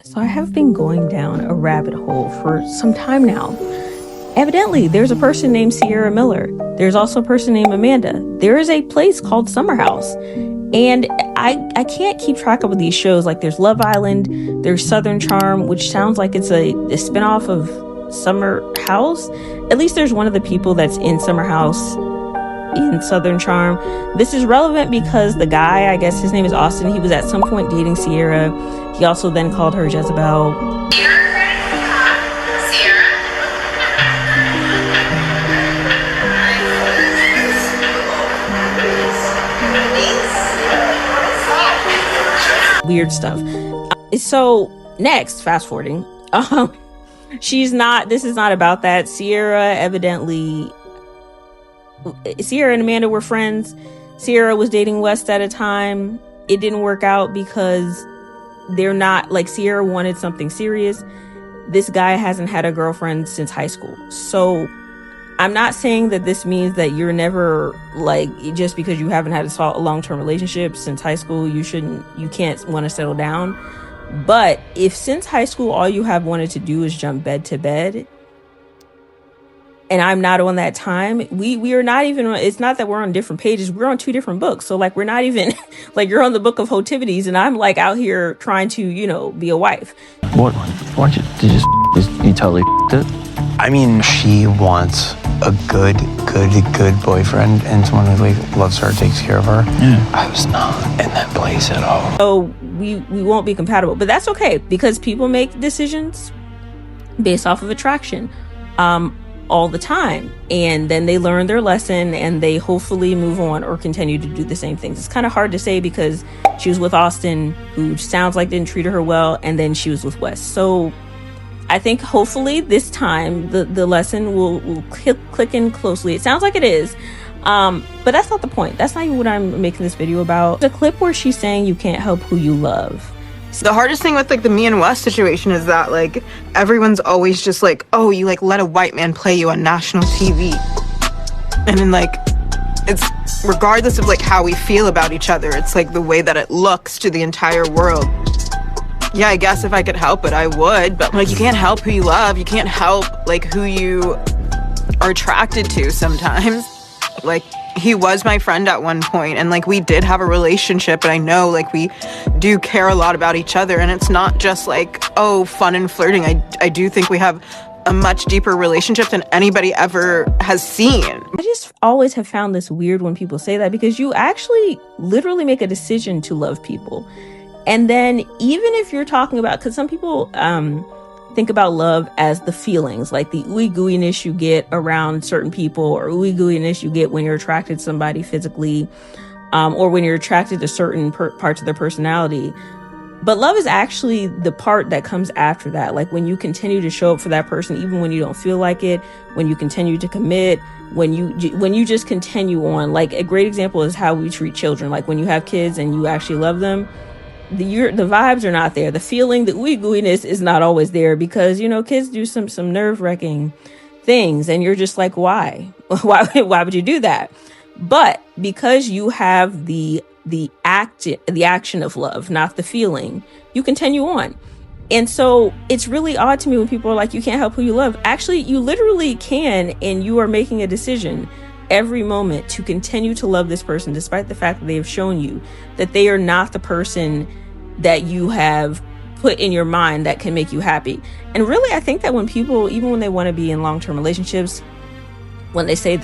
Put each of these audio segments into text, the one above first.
So I have been going down a rabbit hole for some time now. Evidently, there's a person named Ciara Miller. There's also a person named Amanda. There is a place called Summer House. And I can't keep track of these shows. Like there's Love Island, there's Southern Charm, which sounds like it's a spinoff of Summer House. At least there's one of the people that's in Summer House in Southern Charm. This is relevant because the guy, I guess his name is Austin, he was at some point dating Ciara. He also then called her Jezebel. Weird stuff. So next, fast forwarding, this is not about that. Ciara and Amanda were friends. Ciara was dating West at a time. It didn't work out because they're not, like, Ciara wanted something serious. This guy hasn't had a girlfriend since high school. So I'm not saying that this means that you're never, like, just because you haven't had a long-term relationship since high school, you can't want to settle down. But if since high school all you have wanted to do is jump bed to bed, and I'm not on that time, we are not even, it's not that we're on different pages, we're on two different books. So like, we're not even, like, you're on the book of Hotivities and I'm like out here trying to, be a wife. What? Why'd you totally it? I mean, she wants a good boyfriend and someone who loves her, takes care of her. Yeah. I was not in that place at all. So we won't be compatible, but that's okay because people make decisions based off of attraction all the time, and then they learn their lesson and they hopefully move on or continue to do the same things. It's kind of hard to say because she was with Austin, who sounds like didn't treat her well, and then she was with West. So I think hopefully this time the lesson will click in closely. It sounds like it is, but that's not the point. That's not even what I'm making this video about. The clip where she's saying you can't help who you love. The hardest thing with, like, the me and West situation is that, like, everyone's always just like, oh, you, like, let a white man play you on national TV. And then, like, it's regardless of, like, how we feel about each other, it's, like, the way that it looks to the entire world. Yeah, I guess if I could help it, I would. But, like, you can't help who you love. You can't help, like, who you are attracted to sometimes. Like, he was my friend at one point, and, like, we did have a relationship, and I know, like, we do care a lot about each other, and it's not just, like, oh, fun and flirting. I do think we have a much deeper relationship than anybody ever has seen. I just always have found this weird when people say that, because you actually literally make a decision to love people. And then even if you're talking about, because some people think about love as the feelings, like the ooey gooeyness you get around certain people, or ooey gooeyness you get when you're attracted to somebody physically, or when you're attracted to certain parts of their personality. But love is actually the part that comes after that. Like when you continue to show up for that person, even when you don't feel like it, when you continue to commit, when you just continue on. Like a great example is how we treat children. Like when you have kids and you actually love them, the vibes are not there. The feeling, the ooey gooeyness is not always there because, kids do some nerve-wracking things and you're just like, why? Why would you do that? But because you have the action of love, not the feeling, you continue on. And so it's really odd to me when people are like, you can't help who you love. Actually, you literally can, and you are making a decision every moment to continue to love this person despite the fact that they have shown you that they are not the person that you have put in your mind that can make you happy. And really, I think that when people, even when they want to be in long-term relationships, when they say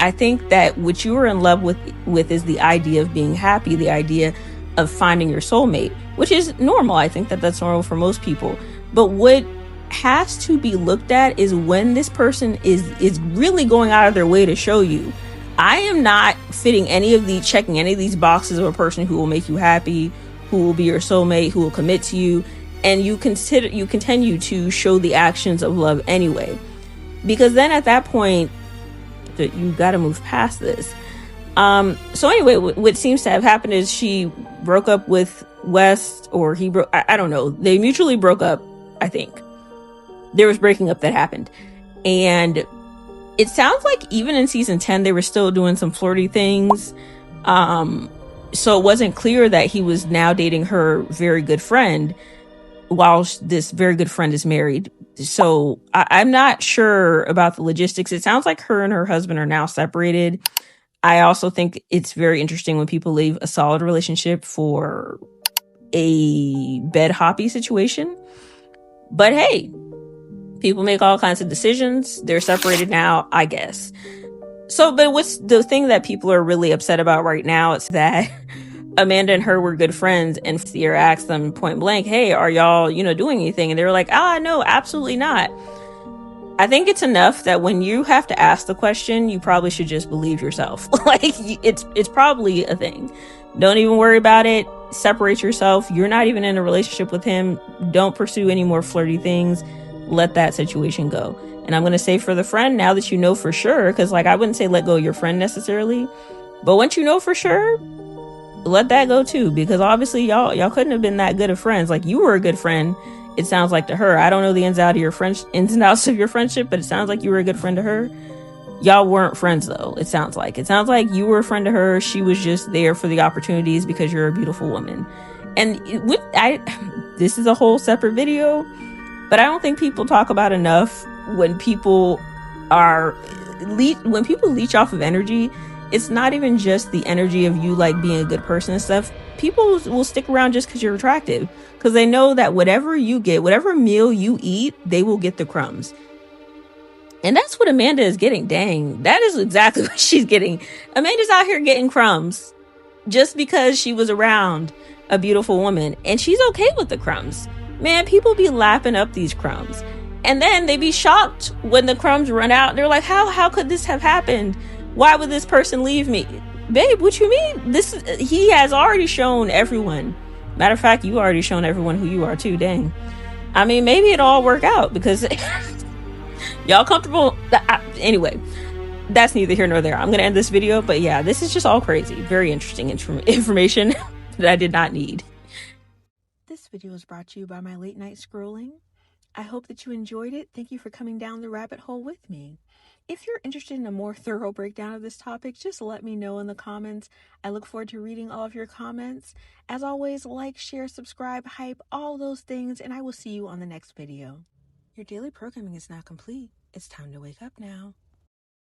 I think that what you are in love with is the idea of being happy, the idea of finding your soulmate, which is normal. I think that that's normal for most people. But what has to be looked at is when this person is really going out of their way to show you, I am not checking any of these boxes of a person who will make you happy, who will be your soulmate, who will commit to you, and you continue to show the actions of love anyway. Because then at that point, you got to move past this. So anyway, what seems to have happened is she broke up with West, or he broke, I don't know. They mutually broke up, I think. There was breaking up that happened. And it sounds like even in season 10, they were still doing some flirty things. So it wasn't clear that he was now dating her very good friend. while this very good friend is married. So I'm not sure about the logistics. It sounds like her and her husband are now separated. I also think it's very interesting when people leave a solid relationship for a bed hoppy situation. But hey, people make all kinds of decisions. They're separated now, I guess. So, but what's the thing that people are really upset about right now is that Amanda and her were good friends, and Ciara asked them point blank, hey, are y'all, doing anything? And they were like, no, absolutely not. I think it's enough that when you have to ask the question, you probably should just believe yourself. Like, it's probably a thing. Don't even worry about it. Separate yourself. You're not even in a relationship with him. Don't pursue any more flirty things. Let that situation go. And I'm going to say for the friend, now that you know for sure, because like I wouldn't say let go of your friend necessarily, but once you know for sure, let that go too, because obviously y'all couldn't have been that good of friends. Like, you were a good friend, it sounds like, to her. I don't know the ins and outs of your friendship, but it sounds like you were a good friend to her. Y'all weren't friends though. It sounds like you were a friend to her. She was just there for the opportunities because you're a beautiful woman. And this is a whole separate video, but I don't think people talk about enough when people leech off of energy. It's not even just the energy of you like being a good person and stuff. People will stick around just because you're attractive, because they know that whatever you get, whatever meal you eat, they will get the crumbs. And that's what Amanda is getting. Dang, that is exactly what she's getting. Amanda's out here getting crumbs just because she was around a beautiful woman, and she's okay with the crumbs. Man, people be lapping up these crumbs, and then they be shocked when the crumbs run out. They're like, how could this have happened? Why would this person leave me? Babe, what you mean? He has already shown everyone. Matter of fact, you already shown everyone who you are too. Dang. I mean, maybe it'll all work out because y'all comfortable. Anyway, that's neither here nor there. I'm going to end this video, but yeah, this is just all crazy. Very interesting information that I did not need. This video is brought to you by my late night scrolling. I hope that you enjoyed it. Thank you for coming down the rabbit hole with me. If you're interested in a more thorough breakdown of this topic, just let me know in the comments. I look forward to reading all of your comments. As always, like, share, subscribe, hype, all those things, and I will see you on the next video. Your daily programming is now complete. It's time to wake up now.